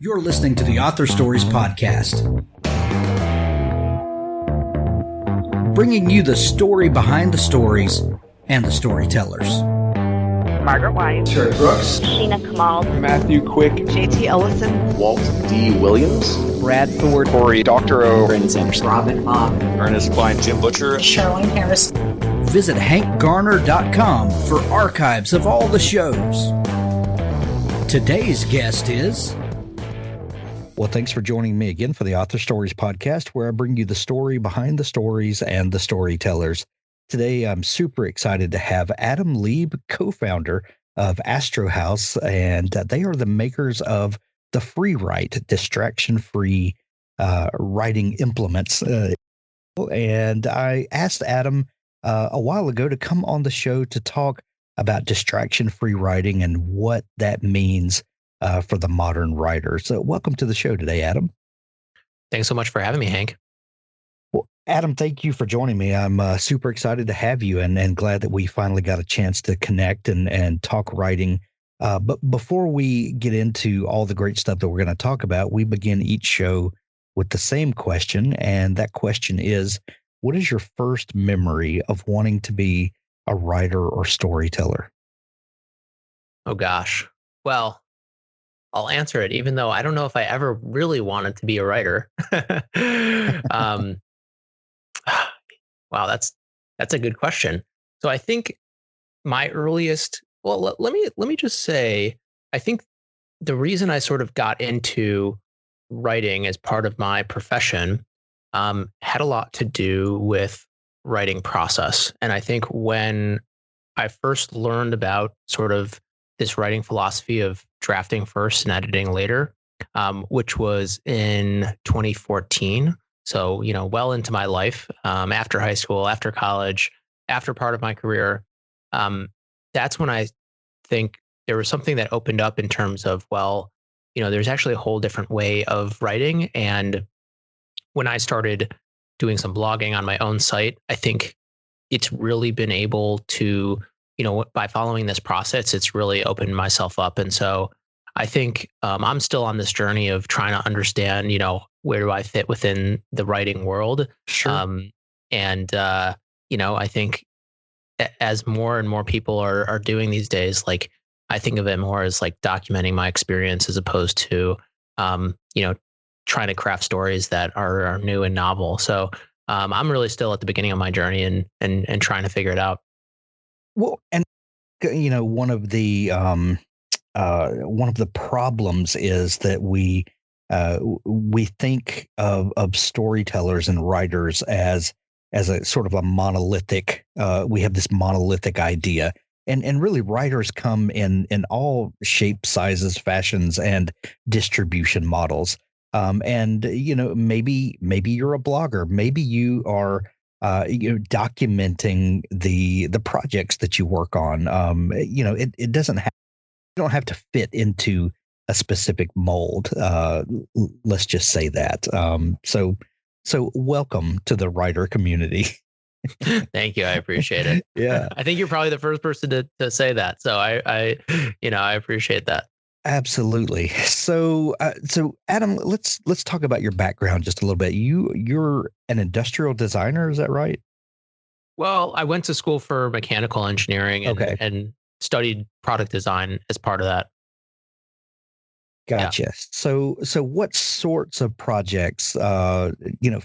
You're listening to the Author Stories Podcast, bringing you the story behind the stories and the storytellers. Margaret White, Terry Brooks, Sheena Kamal, Matthew Quick, JT Ellison, Walt D. Williams, Brad Ford, Corey Dr. O, Brandon Sanderson, Robin Mock, Ernest Klein, Jim Butcher, Charlene Harris. Visit hankgarner.com for archives of all the shows. Today's guest is... Well, thanks for joining me again for the Author Stories Podcast, where I bring you the story behind the stories and the storytellers. Today, I'm super excited to have Adam Leeb, co-founder of Astrohaus, and they are the makers of the Freewrite distraction-free writing implements. And I asked Adam a while ago to come on the show to talk about distraction-free writing and what that means for the modern writer. So welcome to the show today, Adam. Thanks so much for having me, Hank. Well, Adam, thank you for joining me. I'm super excited to have you and glad that we finally got a chance to connect and talk writing. But before we get into all the great stuff that we're going to talk about, we begin each show with the same question. And that question is, what is your first memory of wanting to be a writer or storyteller? Oh, gosh. Well, I'll answer it, even though I don't know if I ever really wanted to be a writer. Wow, that's a good question. So I think my earliest, well, let me just say, I think the reason I sort of got into writing as part of my profession had a lot to do with writing process. And I think when I first learned about sort of this writing philosophy of drafting first and editing later, which was in 2014. So, well into my life, after high school, after college, after part of my career, that's when I think there was something that opened up in terms of, there's actually a whole different way of writing. And when I started doing some blogging on my own site, I think it's really been able to, by following this process, it's really opened myself up. And so I think I'm still on this journey of trying to understand, where do I fit within the writing world? Sure. I think as more and more people are doing these days, like I think of it more as like documenting my experience as opposed to, trying to craft stories that are new and novel. So I'm really still at the beginning of my journey and trying to figure it out. Well, and one of the problems is that we think of storytellers and writers as a sort of a monolithic. We have this monolithic idea, and really writers come in all shapes, sizes, fashions, and distribution models. Maybe you're a blogger. Maybe you are documenting the projects that you work on. It doesn't have, you don't have to fit into a specific mold. Let's just say that. So welcome to the writer community. Thank you. I appreciate it. Yeah. I think you're probably the first person to say that. So I appreciate that. Absolutely. So Adam, let's talk about your background just a little bit. You're an industrial designer, is that right? Well, I went to school for mechanical engineering and studied product design as part of that. Gotcha. Yeah. So what sorts of projects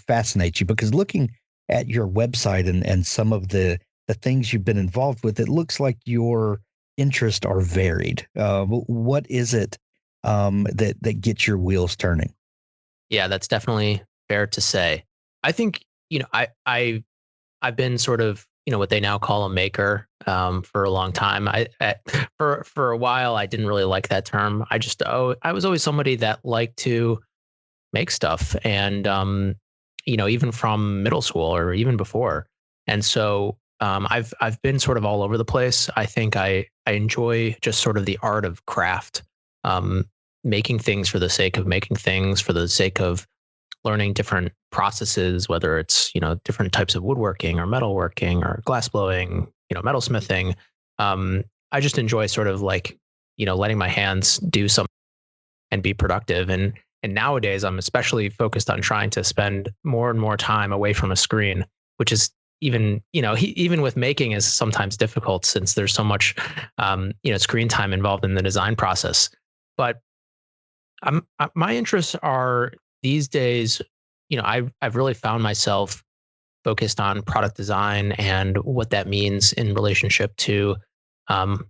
fascinate you? Because looking at your website and some of the things you've been involved with, it looks like your interests are varied. What is it that gets your wheels turning? Yeah, that's definitely fair to say. I think I've been sort of what they now call a maker for a long time. For a while I didn't really like that term. I was always somebody that liked to make stuff, and even from middle school or even before. And so I've been sort of all over the place. I think I enjoy just sort of the art of craft, making things for the sake of making things, for the sake of learning different processes, whether it's, different types of woodworking or metalworking or glass blowing, metalsmithing. I just enjoy sort of like, letting my hands do something and be productive. And nowadays, I'm especially focused on trying to spend more and more time away from a screen, which is even, even with making is sometimes difficult since there's so much, screen time involved in the design process. But my interests are these days, I've really found myself focused on product design and what that means in relationship to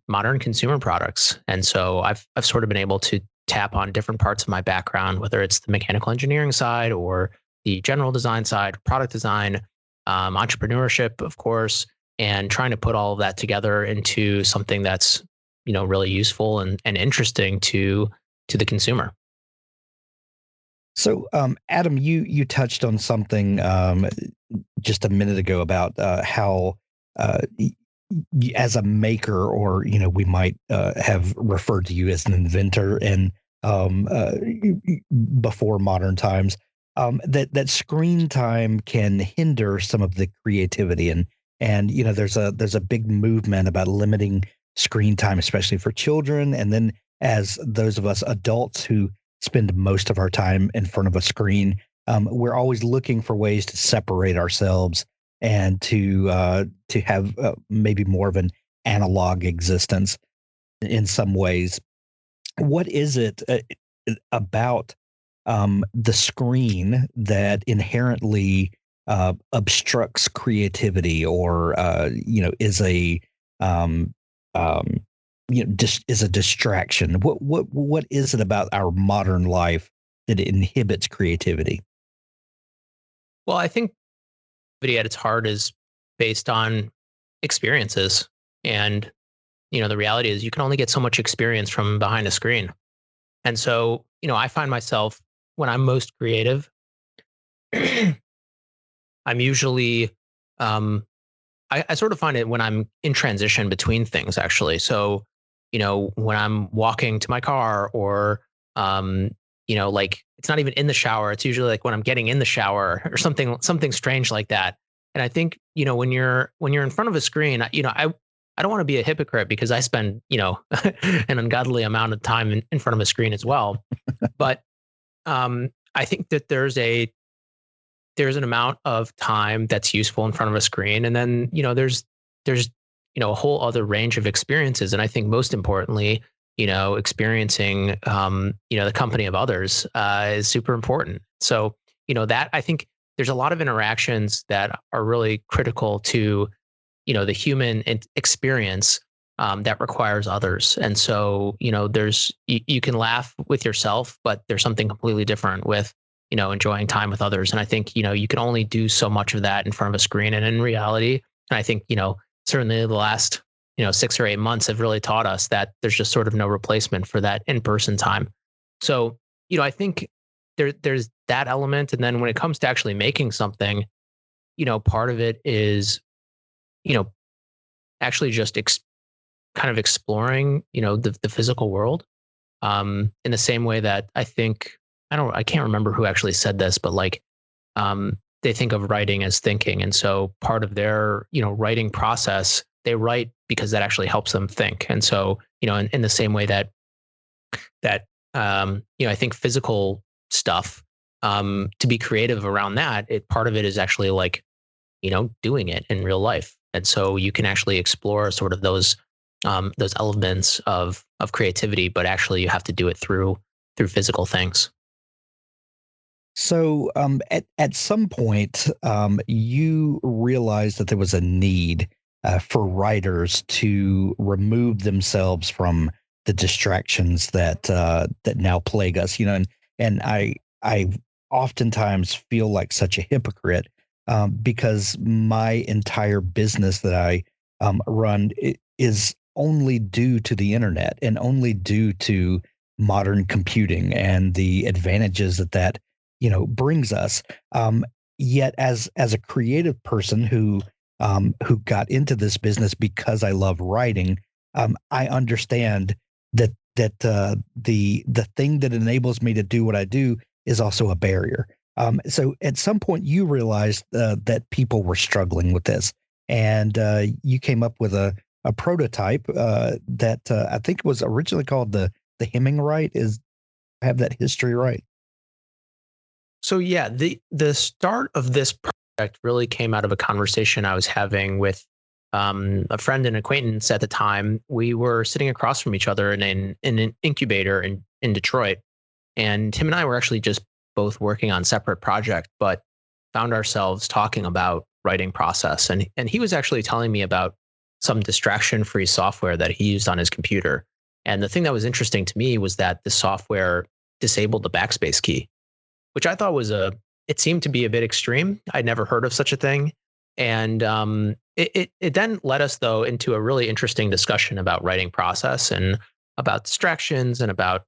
modern consumer products. And so I've sort of been able to tap on different parts of my background, whether it's the mechanical engineering side or the general design side, product design, entrepreneurship, of course, and trying to put all of that together into something that's, really useful and interesting to the consumer. So, Adam, you touched on something just a minute ago about how, as a maker, or we might have referred to you as an inventor, and before modern times, that screen time can hinder some of the creativity, and there's a big movement about limiting screen time, especially for children, and then as those of us adults who spend most of our time in front of a screen, we're always looking for ways to separate ourselves and to have maybe more of an analog existence in some ways. What is it about the screen that inherently obstructs creativity, or is a just is a distraction? What is it about our modern life that inhibits creativity? Well, I think creativity at its heart is based on experiences. And, the reality is you can only get so much experience from behind a screen. And so, I find myself when I'm most creative, I'm usually, I sort of find it when I'm in transition between things, actually. So, when I'm walking to my car, or, like it's not even in the shower. It's usually like when I'm getting in the shower or something strange like that. And I think, when you're in front of a screen, I don't want to be a hypocrite because I spend, an ungodly amount of time in front of a screen as well. But I think that there's an amount of time that's useful in front of a screen. And then, there's a whole other range of experiences. And I think most importantly, experiencing, the company of others is super important. So, that I think there's a lot of interactions that are really critical to, the human experience that requires others. And so, you can laugh with yourself, but there's something completely different with, enjoying time with others. And I think, you can only do so much of that in front of a screen. And in reality, and I think, certainly the last, 6 or 8 months have really taught us that there's just sort of no replacement for that in-person time. So, I think there's that element. And then when it comes to actually making something, part of it is, actually just kind of exploring, the physical world, in the same way that I think, I can't remember who actually said this, but like, they think of writing as thinking. And so part of their, writing process, they write because that actually helps them think. And so, in the same way that, I think physical stuff, to be creative around that, part of it is actually like, doing it in real life. And so you can actually explore sort of those elements of creativity, but actually you have to do it through physical things. So at some point, you realized that there was a need for writers to remove themselves from the distractions that now plague us. And I oftentimes feel like such a hypocrite because my entire business that I run is only due to the internet and only due to modern computing and the advantages that brings us. Yet as a creative person who got into this business because I love writing, I understand that the thing that enables me to do what I do is also a barrier. So at some point you realized that people were struggling with this, and you came up with a prototype that I think was originally called the Hemming Right. have that history right. So yeah, the start of this project really came out of a conversation I was having with a friend and acquaintance at the time. We were sitting across from each other in an incubator in Detroit, and him and I were actually just both working on separate projects, but found ourselves talking about writing process. And he was actually telling me about some distraction-free software that he used on his computer. And the thing that was interesting to me was that the software disabled the backspace key, which I thought it seemed to be a bit extreme. I'd never heard of such a thing. And it then led us, though, into a really interesting discussion about writing process and about distractions and about,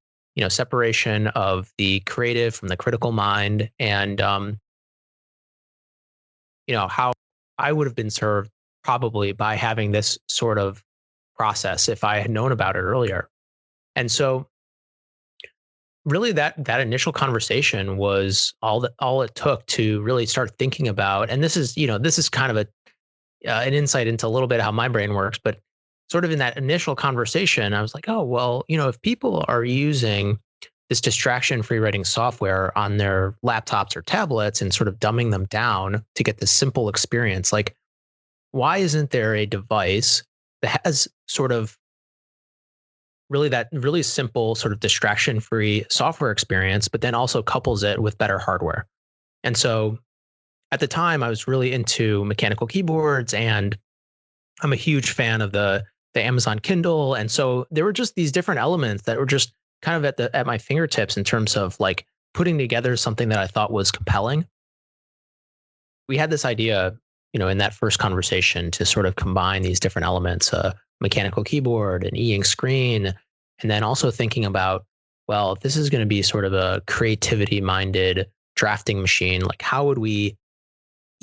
separation of the creative from the critical mind, and, how I would have been served probably by having this sort of process if I had known about it earlier. And so really that initial conversation was all it took to really start thinking about, and this is kind of an insight into a little bit how my brain works, but sort of in that initial conversation, I was like, oh, well, if people are using this distraction-free writing software on their laptops or tablets and sort of dumbing them down to get this simple experience, like, why isn't there a device that has sort of really that really simple sort of distraction-free software experience, but then also couples it with better hardware? And so at the time, I was really into mechanical keyboards, and I'm a huge fan of the Amazon Kindle. And so there were just these different elements that were just kind of at my fingertips in terms of like putting together something that I thought was compelling. We had this idea, in that first conversation to sort of combine these different elements, a mechanical keyboard, an e-ink screen, and then also thinking about, well, if this is going to be sort of a creativity-minded drafting machine, like how would we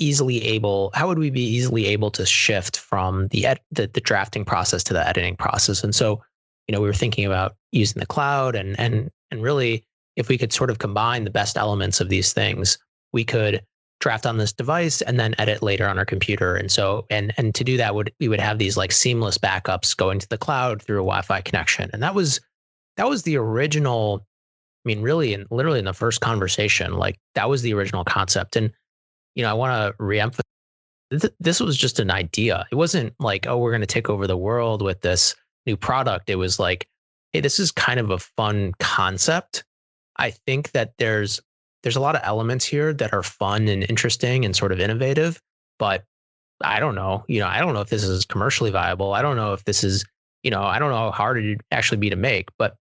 be easily able to shift from the drafting process to the editing process? And so, we were thinking about using the cloud, and really, if we could sort of combine the best elements of these things, we could draft on this device and then edit later on our computer. And so, and to do that, we would have these like seamless backups going to the cloud through a Wi-Fi connection. And that was the original. I mean, really, literally in the first conversation, like that was the original concept. And I want to reemphasize, this was just an idea. It wasn't like, oh, we're going to take over the world with this new product. It was like, hey, this is kind of a fun concept. I think that there's a lot of elements here that are fun and interesting and sort of innovative, but I don't know. I don't know if this is commercially viable. I don't know if this is, I don't know how hard it would actually be to make, but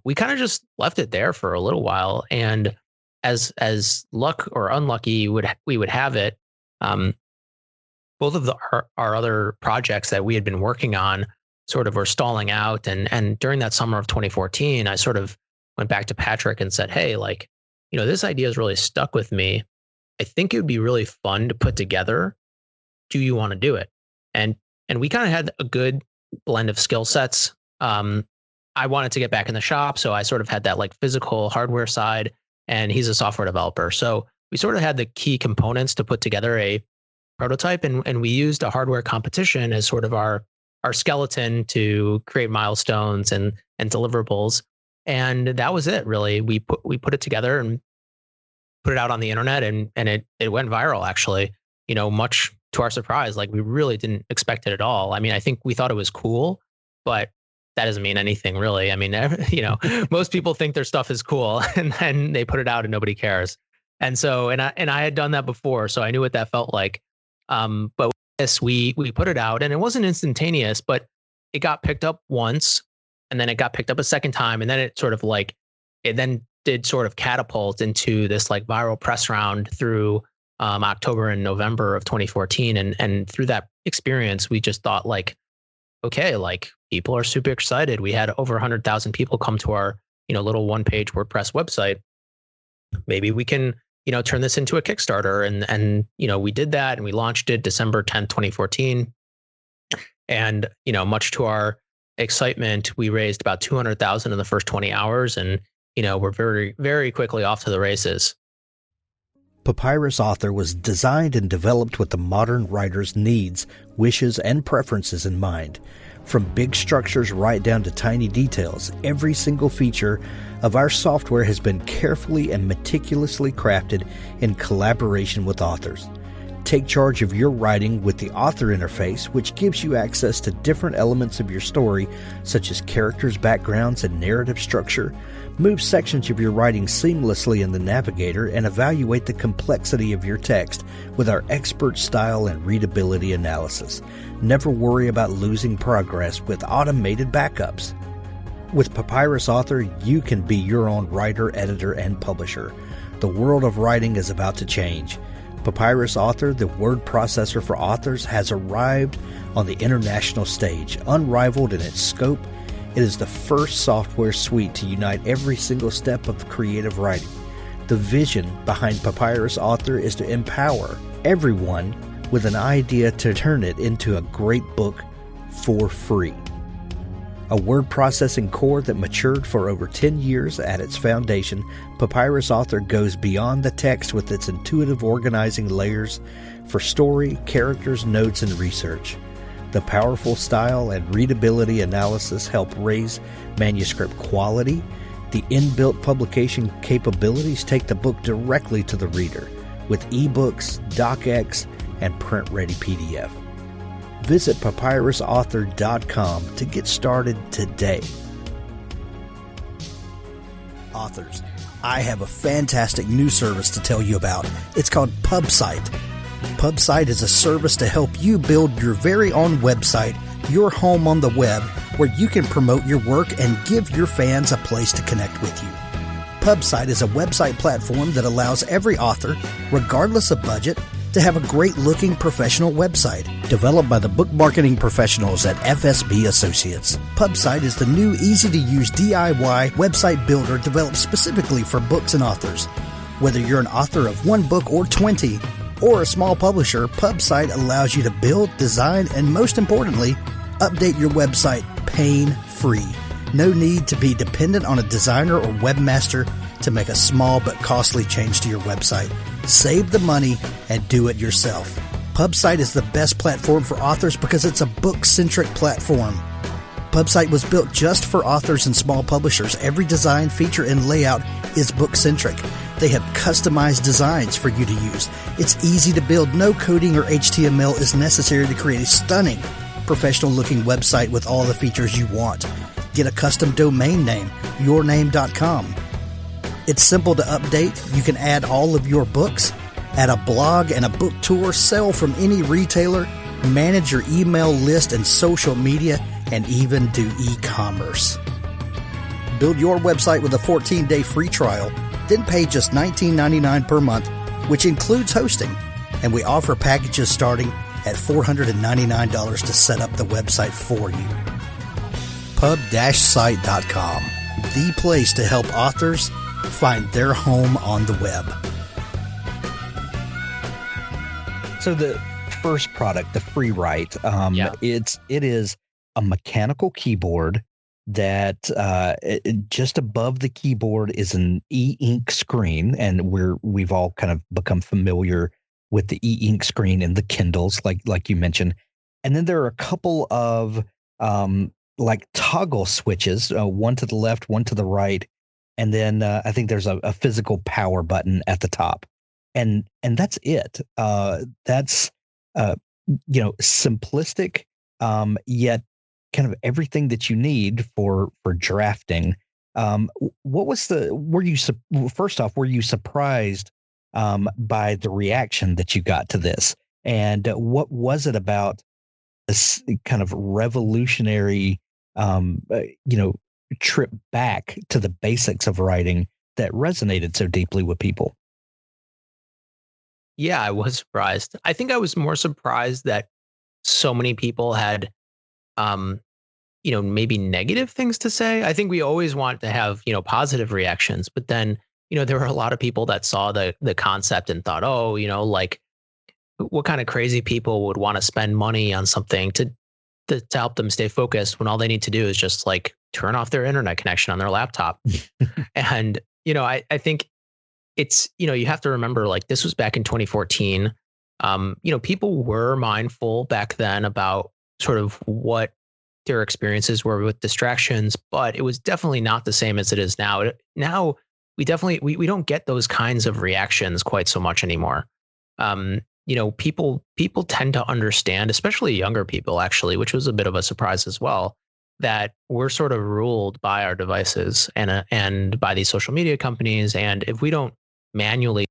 we kind of just left it there for a little while. And as luck or unlucky we would have it, both of our other projects that we had been working on sort of were stalling out. And during that summer of 2014, I sort of went back to Patrick and said, hey, like, this idea has really stuck with me. I think it would be really fun to put together. Do you want to do it? And we kind of had a good blend of skill sets. I wanted to get back in the shop, so I sort of had that like physical hardware side, and he's a software developer. So we sort of had the key components to put together a prototype, and we used a hardware competition as sort of our skeleton to create milestones and deliverables. And that was it, really. We put it together and put it out on the internet, and it went viral, actually, much to our surprise. Like, we really didn't expect it at all. I mean, I think we thought it was cool, but that doesn't mean anything, really. I mean, most people think their stuff is cool, and then they put it out and nobody cares. And so, and I had done that before, so I knew what that felt like. But with this, we put it out, and it wasn't instantaneous, but it got picked up once, and then it got picked up a second time, and then it then did sort of catapult into this like viral press round through October and November of 2014. And through that experience, we just thought like, okay, like people are super excited. We had over 100,000 people come to our, little one-page WordPress website. Maybe we can, turn this into a Kickstarter. And we did that, and we launched it December 10th, 2014. And, much to our excitement, we raised about 200,000 in the first 20 hours, and we're very, very quickly off to the races. Papyrus Author was designed and developed with the modern writer's needs, wishes, and preferences in mind. From big structures right down to tiny details, every single feature of our software has been carefully and meticulously crafted in collaboration with authors. Take charge of your writing with the author interface, which gives you access to different elements of your story, such as characters, backgrounds, and narrative structure. Move sections of your writing seamlessly in the navigator and evaluate the complexity of your text with our expert style and readability analysis. Never worry about losing progress with automated backups. With Papyrus Author, you can be your own writer, editor, and publisher. The world of writing is about to change. Papyrus Author, the word processor for authors, has arrived on the international stage. Unrivaled in its scope, it is the first software suite to unite every single step of creative writing. The vision behind Papyrus Author is to empower everyone with an idea to turn it into a great book for free. A word processing core that matured for over 10 years at its foundation, Papyrus Author goes beyond the text with its intuitive organizing layers for story, characters, notes, and research. The powerful style and readability analysis help raise manuscript quality. The inbuilt publication capabilities take the book directly to the reader with ebooks, docx, and print-ready PDF. Visit papyrusauthor.com to get started today. Authors, I have a fantastic new service to tell you about. It's called PubSite. PubSite is a service to help you build your very own website, your home on the web, where you can promote your work and give your fans a place to connect with you. PubSite is a website platform that allows every author, regardless of budget, to have a great-looking professional website developed by the book marketing professionals at FSB Associates. PubSite is the new, easy-to-use DIY website builder developed specifically for books and authors. Whether you're an author of one book or 20, or a small publisher, PubSite allows you to build, design, and most importantly, update your website pain-free. No need to be dependent on a designer or webmaster to make a small but costly change to your website. Save the money and do it yourself. PubSite is the best platform for authors because it's a book-centric platform. PubSite was built just for authors and small publishers. Every design, feature, and layout is book-centric. They have customized designs for you to use. It's easy to build. No coding or HTML is necessary to create a stunning, professional-looking website with all the features you want. Get a custom domain name, yourname.com. It's simple to update. You can add all of your books, add a blog and a book tour, sell from any retailer, manage your email list and social media, and even do e-commerce. Build your website with a 14-day free trial, then pay just $19.99 per month, which includes hosting. And we offer packages starting at $499 to set up the website for you. Pub-site.com, the place to help authors find their home on the web. So the first product, the Freewrite, it is a mechanical keyboard that just above the keyboard is an e-ink screen, and we've all kind of become familiar with the e-ink screen in the Kindles, like you mentioned. And then there are a couple of like toggle switches, one to the left, one to the right. And then I think there's a physical power button at the top, and that's it. That's simplistic, yet kind of everything that you need for drafting. What was first off, were you surprised by the reaction that you got to this, and what was it about this kind of revolutionary, trip back to the basics of writing that resonated so deeply with people? Yeah, I was surprised. I think I was more surprised that so many people had, maybe negative things to say. I think we always want to have, positive reactions, but then, there were a lot of people that saw the concept and thought, what kind of crazy people would want to spend money on something to help them stay focused when all they need to do is just turn off their internet connection on their laptop. And, I think it's, you have to remember, this was back in 2014. People were mindful back then about sort of what their experiences were with distractions, but it was definitely not the same as it is now. Now we definitely we don't get those kinds of reactions quite so much anymore. People tend to understand, especially younger people, actually, which was a bit of a surprise as well, that we're sort of ruled by our devices and by these social media companies, and if we don't manually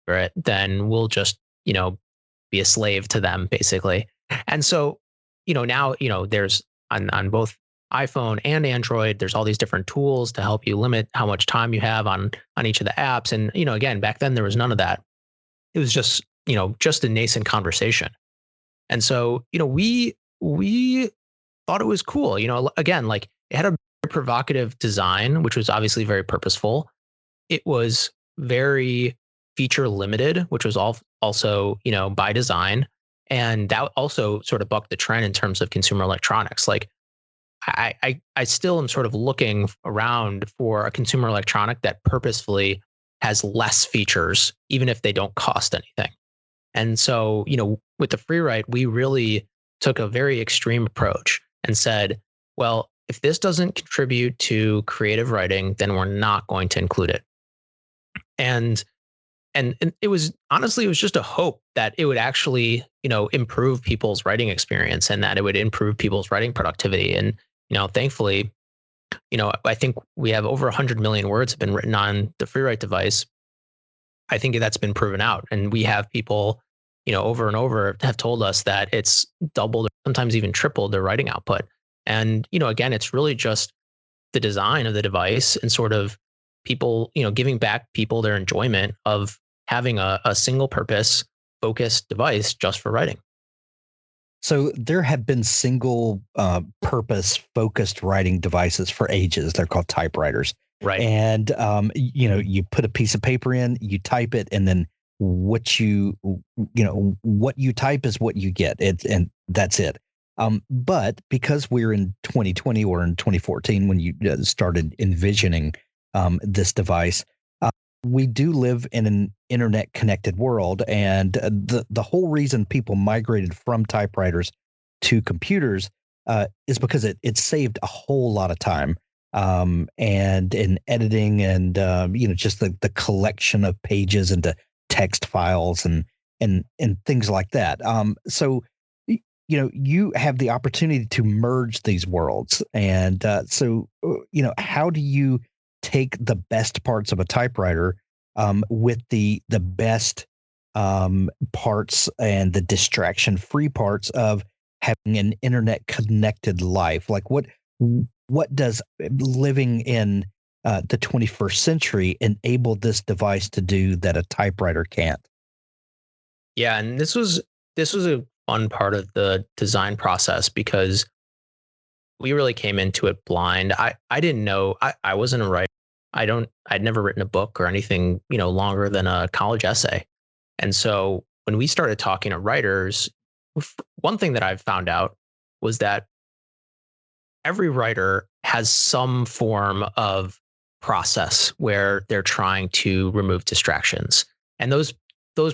do it, then we'll just be a slave to them, basically. And so now there's on both iPhone and Android, there's all these different tools to help you limit how much time you have on each of the apps. And again, back then there was none of that. It was just a nascent conversation. And so we thought it was cool. Again, like, it had a very provocative design, which was obviously very purposeful. It was very feature limited, which was also by design. And that also sort of bucked the trend in terms of consumer electronics. Like, I still am sort of looking around for a consumer electronic that purposefully has less features, even if they don't cost anything. And so, with the Freewrite, we really took a very extreme approach and said, well, if this doesn't contribute to creative writing, then we're not going to include it. And it was just a hope that it would actually, improve people's writing experience and that it would improve people's writing productivity. And, thankfully, I think we have over 100 million words have been written on the Freewrite device. I think that's been proven out. And we have people, over and over have told us that it's doubled or sometimes even tripled their writing output. And, again, it's really just the design of the device and sort of people, giving back people their enjoyment of having a single purpose focused device just for writing. So there have been single purpose focused writing devices for ages. They're called typewriters. Right. And, you put a piece of paper in, you type it, and then what you type is what you get. And that's it. But because we're in 2020 or in 2014, when you started envisioning this device, we do live in an internet connected world. And the whole reason people migrated from typewriters to computers is because it saved a whole lot of time. And in editing and, just the collection of pages into text files and things like that. So, you have the opportunity to merge these worlds. And so, how do you take the best parts of a typewriter with the best parts and the distraction-free parts of having an internet-connected life? Like, what does living in the 21st century enable this device to do that a typewriter can't? Yeah, and this was a fun part of the design process because we really came into it blind. I didn't know. I wasn't a writer. I'd never written a book or anything, longer than a college essay. And so when we started talking to writers, one thing that I've found out was that every writer has some form of process where they're trying to remove distractions. And those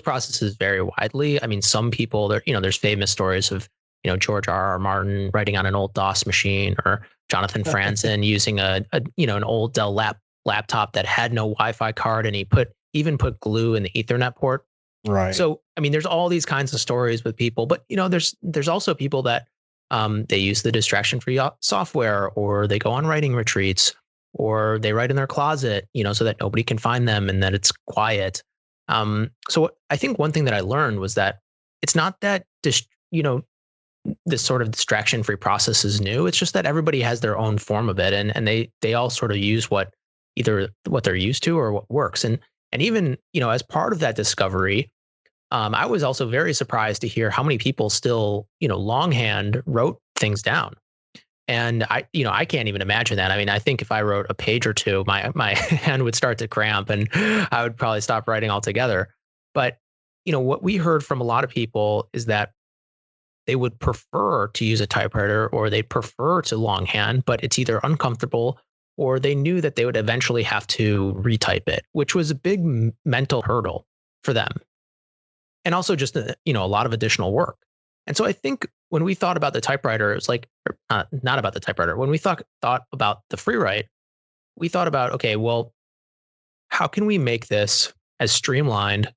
processes vary widely. I mean, some people, there's famous stories of, George R.R. Martin writing on an old DOS machine, or Jonathan Franzen using an old Dell laptop that had no Wi-Fi card, and he even put glue in the Ethernet port. Right. So, I mean, there's all these kinds of stories with people, but there's also people that they use the distraction-free software, or they go on writing retreats, or they write in their closet, so that nobody can find them and that it's quiet. So I think one thing that I learned was that it's not that this sort of distraction-free process is new. It's just that everybody has their own form of it, and they all sort of use either what they're used to or what works. And even, as part of that discovery, I was also very surprised to hear how many people still, longhand wrote things down. And I can't even imagine that. I mean, I think if I wrote a page or two, my hand would start to cramp and I would probably stop writing altogether. But, what we heard from a lot of people is that they would prefer to use a typewriter, or they prefer to longhand, but it's either uncomfortable or they knew that they would eventually have to retype it, which was a big mental hurdle for them. And also just, a lot of additional work. And so I think when we thought about the typewriter, it was like, not about the typewriter. When we thought about the Freewrite, we thought about, okay, well, how can we make this as streamlined,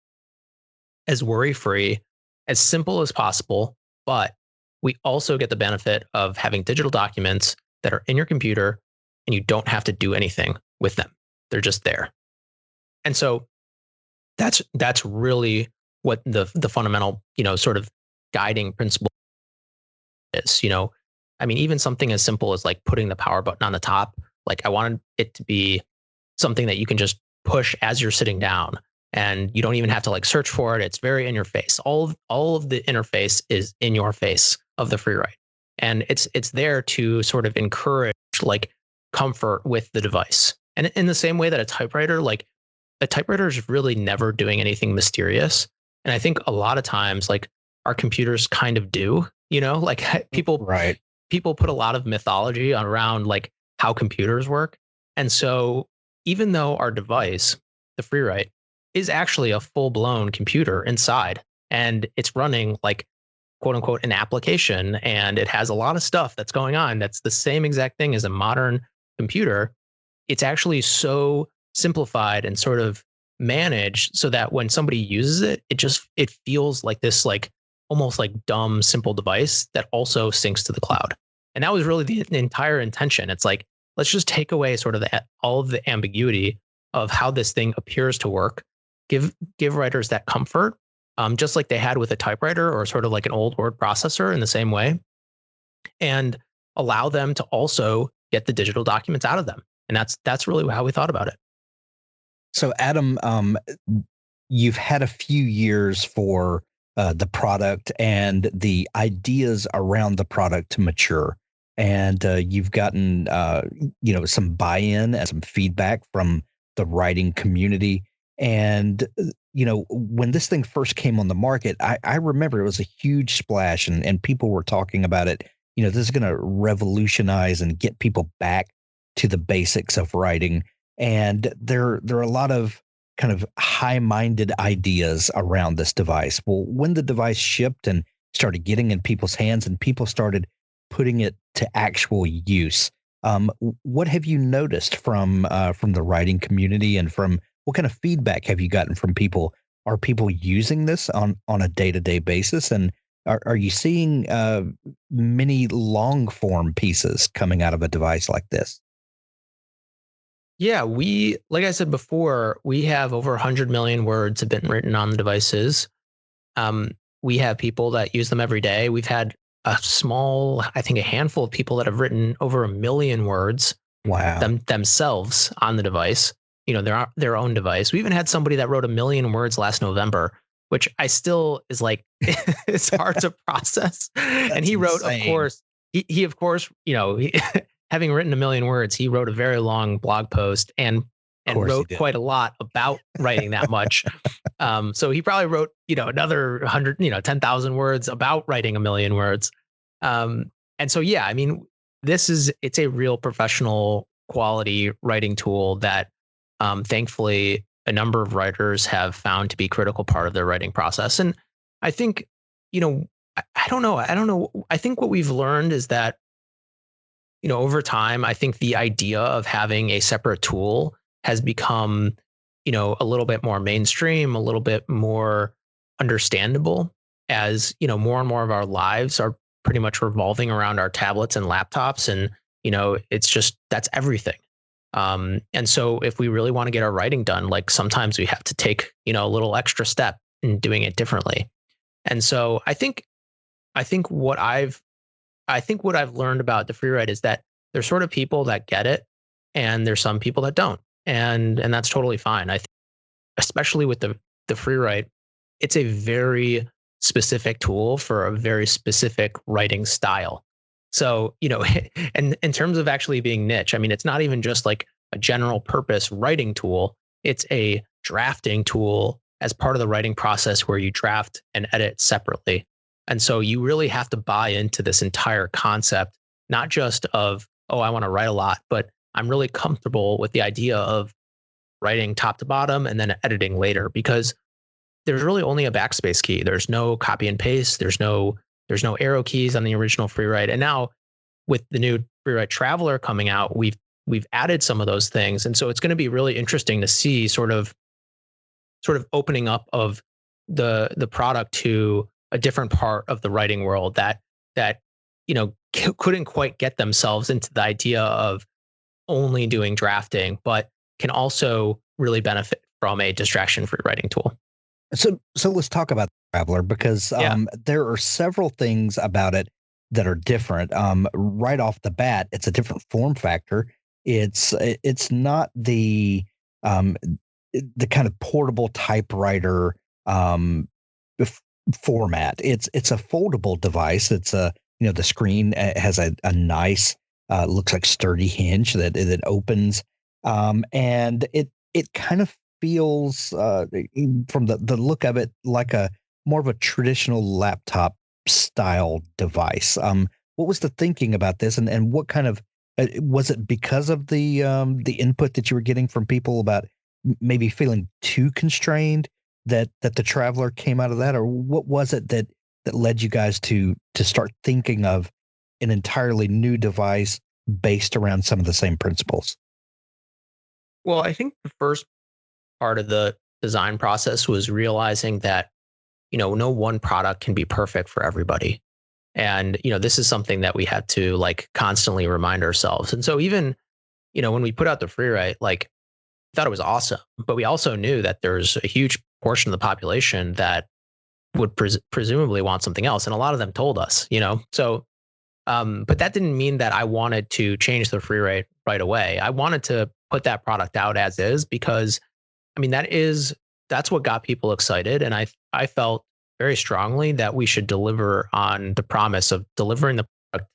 as worry-free, as simple as possible, but we also get the benefit of having digital documents that are in your computer and you don't have to do anything with them. They're just there. And so that's really what the fundamental, sort of guiding principle is. I mean, even something as simple as like putting the power button on the top, like I wanted it to be something that you can just push as you're sitting down and you don't even have to like search for it. It's very in your face. All of the interface is in your face of the Freewrite. And it's there to sort of encourage like comfort with the device. And in the same way that a typewriter is really never doing anything mysterious. And I think a lot of times like our computers kind of do, like people put a lot of mythology around like how computers work. And so even though our device, the Freewrite, is actually a full-blown computer inside and it's running like quote unquote an application and it has a lot of stuff that's going on that's the same exact thing as a modern computer, it's actually so simplified and sort of managed so that when somebody uses it, it feels like this like almost like dumb simple device that also syncs to the cloud. And that was really the entire intention. It's like, let's just take away sort of all of the ambiguity of how this thing appears to work, give writers that comfort, just like they had with a typewriter or sort of like an old word processor in the same way, and allow them to also get the digital documents out of them. And that's really how we thought about it. So Adam, you've had a few years for the product and the ideas around the product to mature. And you've gotten, some buy-in and some feedback from the writing community. And, when this thing first came on the market, I remember it was a huge splash and people were talking about it. This is going to revolutionize and get people back to the basics of writing. And there are a lot of kind of high-minded ideas around this device. Well, when the device shipped and started getting in people's hands and people started putting it to actual use, what have you noticed from the writing community and from what kind of feedback have you gotten from people? Are people using this on a day-to-day basis? And are you seeing many long-form pieces coming out of a device like this? Yeah, like I said before, we have over 100 million words have been written on the devices. We have people that use them every day. We've had a handful of people that have written over 1 million words. Wow. Themselves on the device, their own device. We even had somebody that wrote 1 million words last November, which I still is like, it's hard to process. And he wrote, insane. Of course, he of course, having written 1 million words, he wrote a very long blog post and wrote quite a lot about writing that much. So he probably wrote, another 100, 10,000 words about writing 1 million words. And so, yeah, I mean, it's a real professional quality writing tool that thankfully a number of writers have found to be a critical part of their writing process. And I think, I don't know. I think what we've learned is that, over time, I think the idea of having a separate tool has become, a little bit more mainstream, a little bit more understandable as, more and more of our lives are pretty much revolving around our tablets and laptops. And, that's everything. And so if we really want to get our writing done, like sometimes we have to take, a little extra step in doing it differently. And so I think what I've learned about the Freewrite is that there's sort of people that get it and there's some people that don't. And that's totally fine. I think especially with the Freewrite, it's a very specific tool for a very specific writing style. So, and in terms of actually being niche, I mean, it's not even just like a general purpose writing tool. It's a drafting tool as part of the writing process where you draft and edit separately. And so you really have to buy into this entire concept, not just of, oh, I want to write a lot, but I'm really comfortable with the idea of writing top to bottom and then editing later, because there's really only a backspace key. There's no copy and paste. There's no There's no arrow keys on the original Freewrite. And now with the new Freewrite Traveler coming out, we've added some of those things. And so it's going to be really interesting to see sort of opening up of the product to a different part of the writing world that couldn't quite get themselves into the idea of only doing drafting, but can also really benefit from a distraction-free writing tool. So let's talk about Traveler, because there are several things about it that are different. Right off the bat, it's a different form factor. It's not the kind of portable typewriter format. It's a foldable device. It's the screen has a nice looks like sturdy hinge that opens, and it kind of feels from the look of it like a more of a traditional laptop style device. What was the thinking about this, and what kind of was it because of the input that you were getting from people about maybe feeling too constrained that the Traveler came out of that, or what was it that led you guys to start thinking of an entirely new device based around some of the same principles? Well, I think the first part of the design process was realizing that, no one product can be perfect for everybody. And, this is something that we had to constantly remind ourselves. And so even, when we put out the Freewrite, I thought it was awesome, but we also knew that there's a huge portion of the population that would presumably want something else. And a lot of them told us, so, but that didn't mean that I wanted to change the Freewrite right away. I wanted to put that product out as is, because that's what got people excited. And I felt very strongly that we should deliver on the promise of delivering the product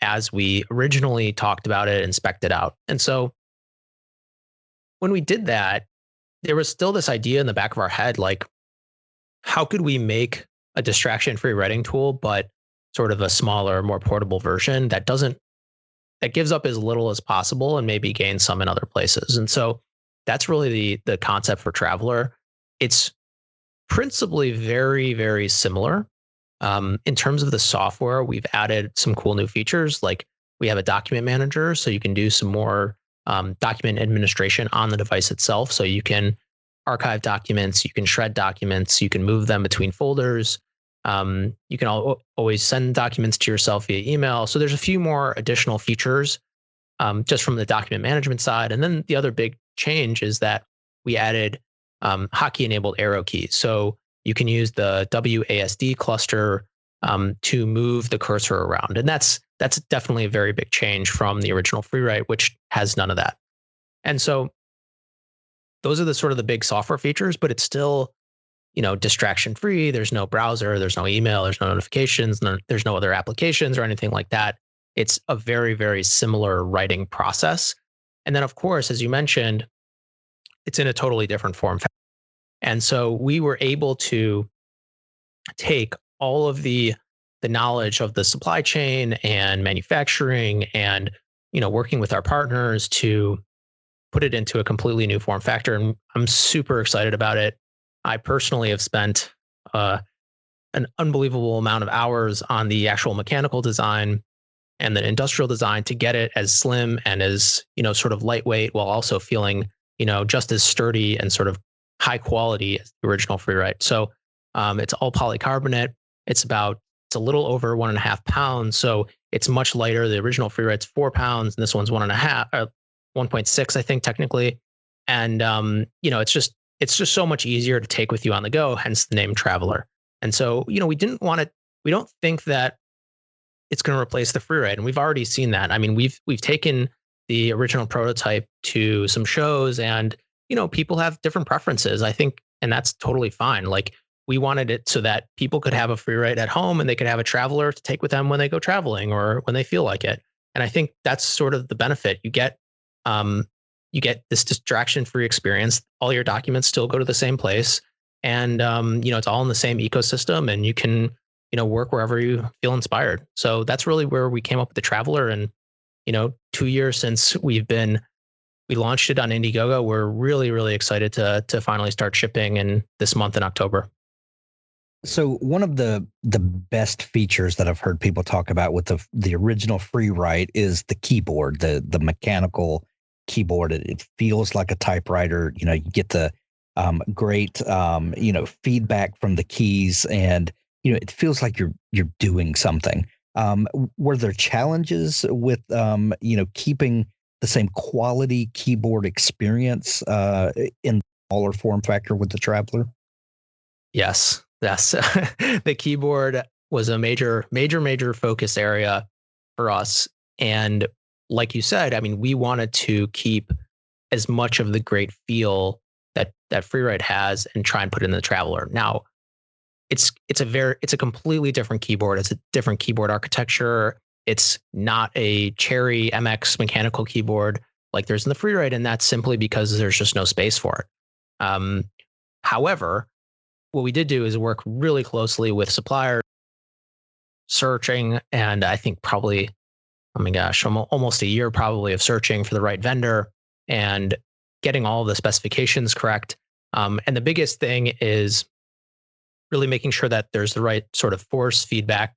as we originally talked about it and spec'd it out. And so when we did that, there was still this idea in the back of our head, how could we make a distraction-free writing tool, but sort of a smaller, more portable version that gives up as little as possible and maybe gains some in other places. And so that's really the concept for Traveler. It's principally very, very similar. In terms of the software, we've added some cool new features. Like we have a document manager, so you can do some more document administration on the device itself. So you can archive documents, you can shred documents, you can move them between folders. You can always send documents to yourself via email. So there's a few more additional features just from the document management side. And then the other big change is that we added hotkey-enabled arrow keys. So you can use the WASD cluster to move the cursor around. And that's definitely a very big change from the original Freewrite, which has none of that. And so those are the sort of the big software features, but it's still, distraction free. There's no browser, there's no email, there's no notifications, there's no other applications or anything like that. It's a very, very similar writing process. And then, of course, as you mentioned, it's in a totally different form factor. And so we were able to take all of the knowledge of the supply chain and manufacturing and, working with our partners to put it into a completely new form factor. And I'm super excited about it. I personally have spent an unbelievable amount of hours on the actual mechanical design and the industrial design to get it as slim and as, sort of lightweight while also feeling, just as sturdy and sort of high quality as the original Freewrite. So it's all polycarbonate. It's a little over 1.5 pounds. So it's much lighter. The original Freewrite's 4 pounds and this one's 1.6, I think, technically. And, it's just so much easier to take with you on the go, hence the name Traveler. And so, we don't think that it's going to replace the Freewrite. And we've already seen that. We've taken the original prototype to some shows and, people have different preferences, I think, and that's totally fine. We wanted it so that people could have a Freewrite at home and they could have a Traveler to take with them when they go traveling or when they feel like it. And I think that's sort of the benefit. You get this distraction-free experience. All your documents still go to the same place. And, it's all in the same ecosystem and you can, work wherever you feel inspired. So that's really where we came up with the Traveler. And, 2 years since we launched it on Indiegogo, we're really, really excited to finally start shipping in this month in October. So one of the best features that I've heard people talk about with the original Freewrite is the keyboard, the mechanical keyboard. It feels like a typewriter. You know, you get the great feedback from the keys, and it feels like you're doing something. Were there challenges with keeping the same quality keyboard experience in smaller form factor with the Traveler? Yes. The keyboard was a major focus area for us. And like you said, I mean, we wanted to keep as much of the great feel that Freeride has and try and put it in the Traveler. Now, it's a completely different keyboard. It's a different keyboard architecture. It's not a Cherry MX mechanical keyboard like there's in the Freeride, and that's simply because there's just no space for it. However, what we did do is work really closely with suppliers, searching, and I think probably, oh my gosh, almost a year probably of searching for the right vendor and getting all the specifications correct. And the biggest thing is really making sure that there's the right sort of force feedback,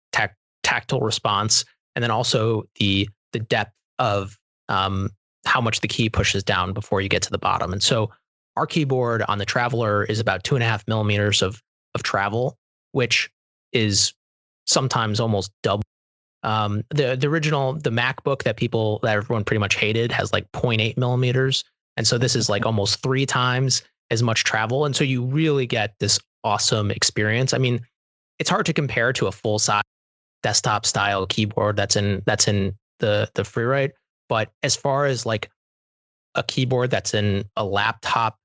tactile response, and then also the depth of how much the key pushes down before you get to the bottom. And so our keyboard on the Traveler is about 2.5 millimeters of travel, which is sometimes almost double. The original, the MacBook that everyone pretty much hated has like 0.8 millimeters. And so this is like almost 3 times as much travel. And so you really get this awesome experience. I mean, it's hard to compare to a full size desktop style keyboard that's in the Freeride. But as far as like a keyboard that's in a laptop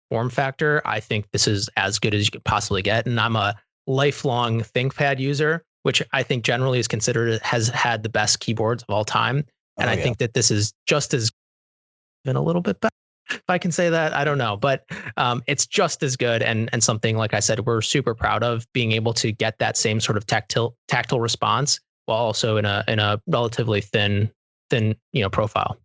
form factor, I think this is as good as you could possibly get. And I'm a lifelong ThinkPad user, which I think generally is considered has had the best keyboards of all time. And I think that this is just as been a little bit better, if I can say that. I don't know, but it's just as good and something, like I said, we're super proud of being able to get that same sort of tactile response while also in a relatively thin profile.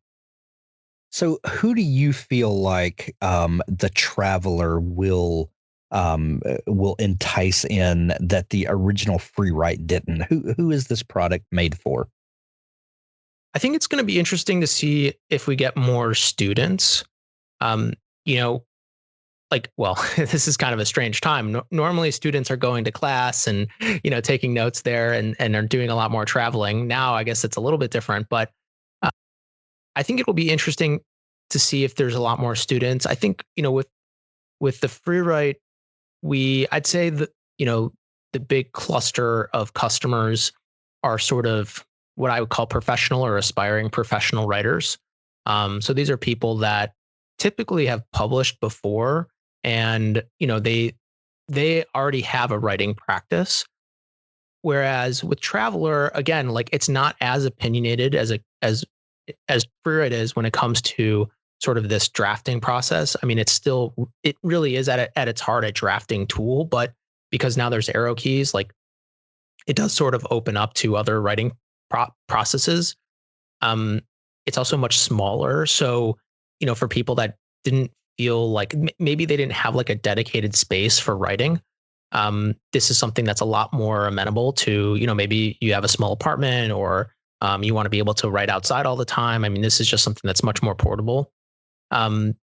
So who do you feel like the Traveler will entice in that the original Freerite didn't? Who is this product made for? I think it's going to be interesting to see if we get more students. This is kind of a strange time. Normally students are going to class and, taking notes there and are doing a lot more traveling. Now, I guess it's a little bit different, but I think it will be interesting to see if there's a lot more students. I think, with the Freerite, I'd say that, the big cluster of customers are sort of what I would call professional or aspiring professional writers. So these are people that typically have published before and, they already have a writing practice. Whereas with Traveler, again, like it's not as opinionated as Freerite is when it comes to sort of this drafting process. I mean, it really is at its heart a drafting tool, but because now there's arrow keys, like it does sort of open up to other writing processes. It's also much smaller. So, for people that didn't feel like maybe they didn't have like a dedicated space for writing, this is something that's a lot more amenable to, maybe you have a small apartment or you want to be able to write outside all the time. I mean, this is just something that's much more portable. And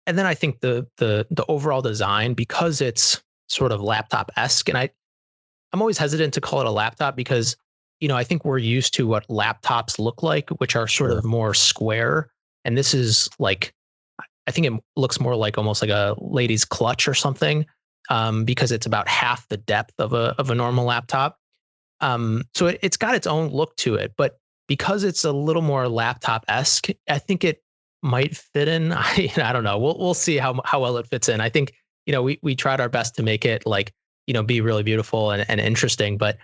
then I think the overall design, because it's sort of laptop-esque, and I'm always hesitant to call it a laptop because, I think we're used to what laptops look like, which are sort of more square. And this is like, I think it looks more like almost like a lady's clutch or something, because it's about half the depth of a normal laptop. So it's got its own look to it, but because it's a little more laptop-esque, I think it might fit in. I don't know. We'll see how well it fits in. I think, we tried our best to make it like, be really beautiful and interesting. But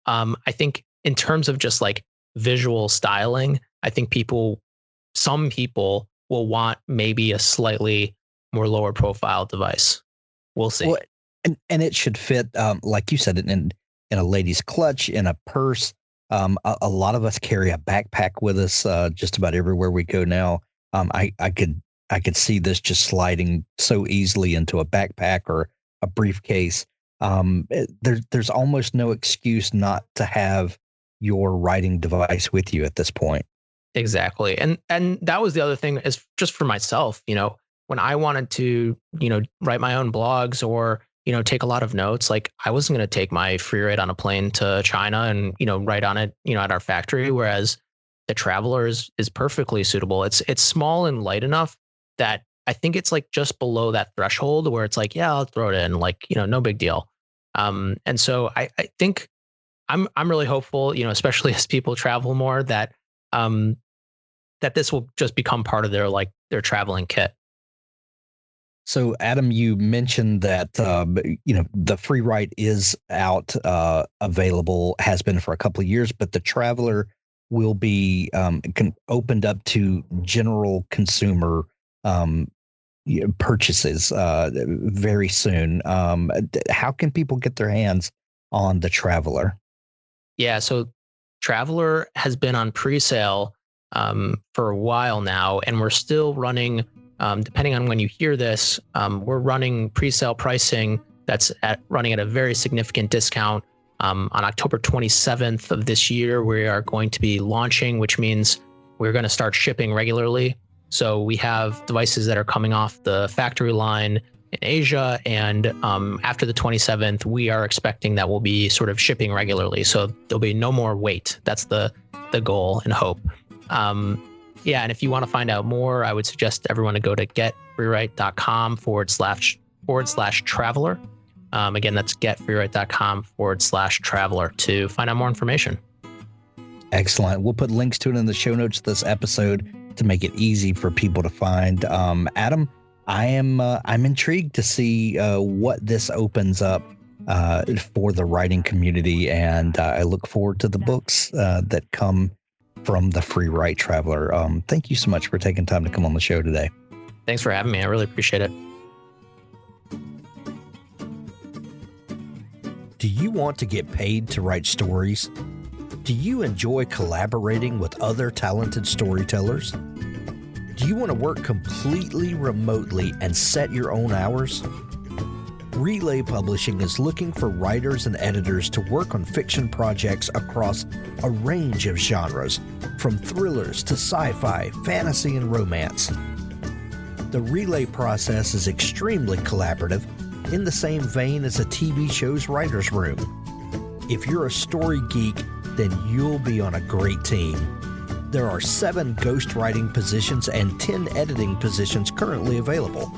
I think in terms of just like visual styling, I think some people will want maybe a slightly more lower profile device. We'll see. Well, and it should fit, like you said, in a lady's clutch, in a purse. A lot of us carry a backpack with us just about everywhere we go now. I could see this just sliding so easily into a backpack or a briefcase. there's almost no excuse not to have your writing device with you at this point. Exactly. And that was the other thing, is just for myself, when I wanted to, write my own blogs or, take a lot of notes, like I wasn't going to take my Freewrite on a plane to China and, write on it, at our factory. Whereas the Traveler is perfectly suitable. It's small and light enough that I think it's like just below that threshold where it's like, yeah, I'll throw it in, like, no big deal. And so I think I'm really hopeful, especially as people travel more, that this will just become part of their traveling kit. So, Adam, you mentioned that the Freewrite is out, available, has been for a couple of years, but the Traveler will be opened up to general consumer purchases very soon. How can people get their hands on the Traveler? Yeah, so Traveler has been on pre-sale for a while now, and we're still running. Depending on when you hear this, we're running pre-sale pricing that's running at a very significant discount. On October 27th of this year, we are going to be launching, which means we're going to start shipping regularly. So we have devices that are coming off the factory line in Asia, and after the 27th, we are expecting that we'll be sort of shipping regularly. So there'll be no more wait. That's the goal and hope. Yeah, and if you want to find out more, I would suggest everyone to go to getfreewrite.com/traveler. Again, that's getfreewrite.com/traveler to find out more information. Excellent. We'll put links to it in the show notes of this episode to make it easy for people to find. Adam, I'm intrigued to see what this opens up for the writing community, and I look forward to the books that come from the Freewrite Traveler. Thank you so much for taking time to come on the show today. Thanks for having me. I really appreciate it. Do you want to get paid to write stories? Do you enjoy collaborating with other talented storytellers? Do you want to work completely remotely and set your own hours? Relay Publishing is looking for writers and editors to work on fiction projects across a range of genres, from thrillers to sci-fi, fantasy, and romance. The Relay process is extremely collaborative, in the same vein as a TV show's writer's room. If you're a story geek, then you'll be on a great team. There are 7 ghostwriting positions and 10 editing positions currently available.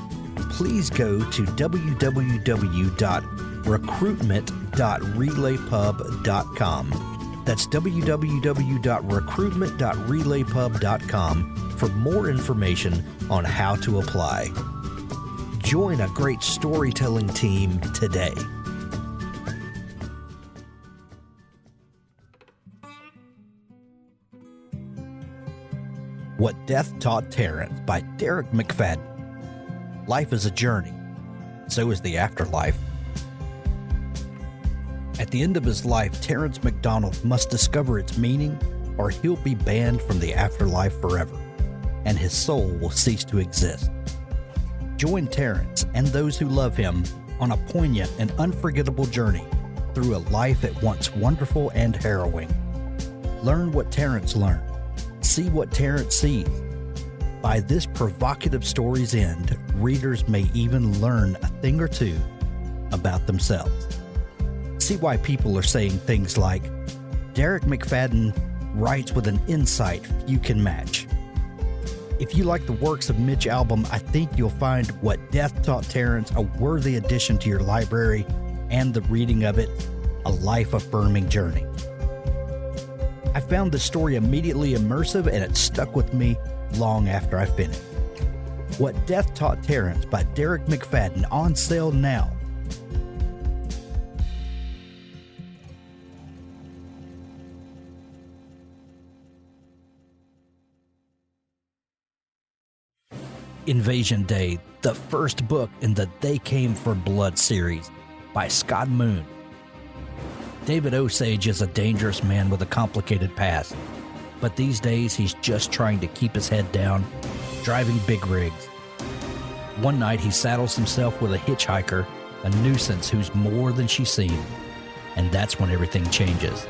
Please go to www.recruitment.relaypub.com. That's www.recruitment.relaypub.com for more information on how to apply. Join a great storytelling team today. What Death Taught Terrence by Derek McFadden. Life is a journey. So is the afterlife. At the end of his life, Terrence McDonald must discover its meaning, or he'll be banned from the afterlife forever, and his soul will cease to exist. Join Terrence and those who love him on a poignant and unforgettable journey through a life at once wonderful and harrowing. Learn what Terrence learned. See what Terrence sees. By this provocative story's end, readers may even learn a thing or two about themselves. See why people are saying things like, Derek McFadden writes with an insight few can match. If you like the works of Mitch Albom, I think you'll find What Death Taught Terrence a worthy addition to your library, and the reading of it a life-affirming journey. I found the story immediately immersive, and it stuck with me long after I finished. What Death Taught Terrence by Derek McFadden, on sale now. Invasion Day, the first book in the They Came for Blood series by Scott Moon. David Osage is a dangerous man with a complicated past, but these days he's just trying to keep his head down, driving big rigs. One night he saddles himself with a hitchhiker a nuisance who's more than she seemed. And that's when everything changes.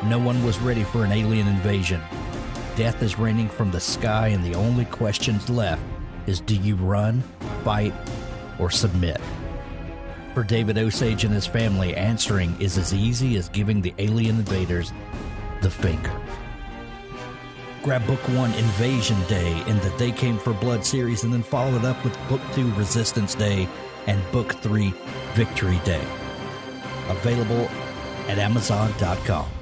No one was ready for an alien invasion. Death is raining from the sky, and the only questions left is, do you run, fight, or submit? For David Osage and his family, answering is as easy as giving the alien invaders the finger. Grab Book 1, Invasion Day, in the They Came for Blood series, and then follow it up with Book 2, Resistance Day, and Book 3, Victory Day. Available at Amazon.com.